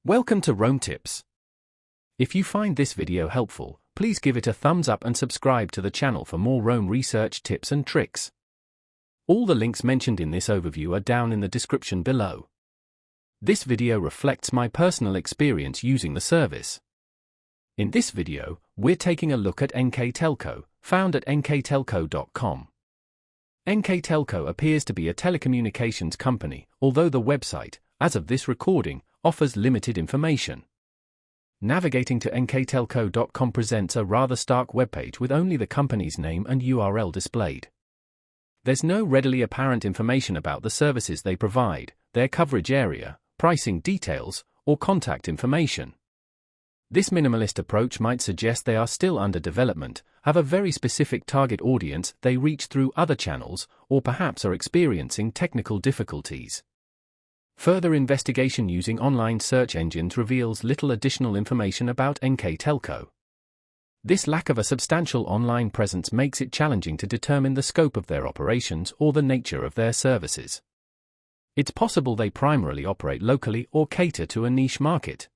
Welcome to Roam Tips. If you find this video helpful, please give it a thumbs up and subscribe to the channel for more Roam research tips and tricks. All the links mentioned in this overview are down in the description below. This video reflects my personal experience using the service. In this video, we're taking a look at NKTelco, found at nktelco.com. NKTelco appears to be a telecommunications company, although the website, as of this recording, offers limited information. Navigating to nktelco.com presents a rather stark webpage with only the company's name and URL displayed. There's no readily apparent information about the services they provide, their coverage area, pricing details, or contact information. This minimalist approach might suggest they are still under development, have a very specific target audience they reach through other channels, or perhaps are experiencing technical difficulties. Further investigation using online search engines reveals little additional information about NKTelco. This lack of a substantial online presence makes it challenging to determine the scope of their operations or the nature of their services. It's possible they primarily operate locally or cater to a niche market.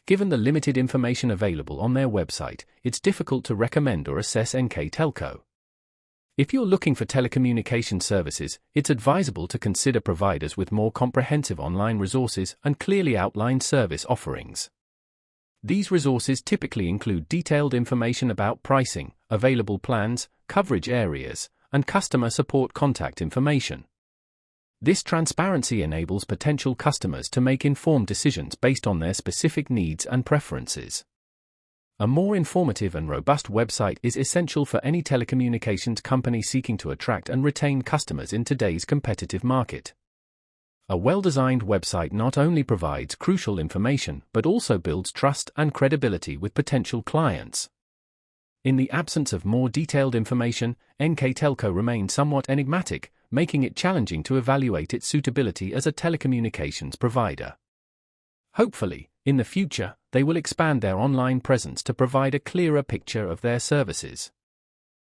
Given the limited information available on their website, it's difficult to recommend or assess NKTelco. If you're looking for telecommunication services, it's advisable to consider providers with more comprehensive online resources and clearly outlined service offerings. These resources typically include detailed information about pricing, available plans, coverage areas, and customer support contact information. This transparency enables potential customers to make informed decisions based on their specific needs and preferences. A more informative and robust website is essential for any telecommunications company seeking to attract and retain customers in today's competitive market. A well-designed website not only provides crucial information but also builds trust and credibility with potential clients. In the absence of more detailed information, NKTelco remains somewhat enigmatic, making it challenging to evaluate its suitability as a telecommunications provider. Hopefully, in the future, they will expand their online presence to provide a clearer picture of their services.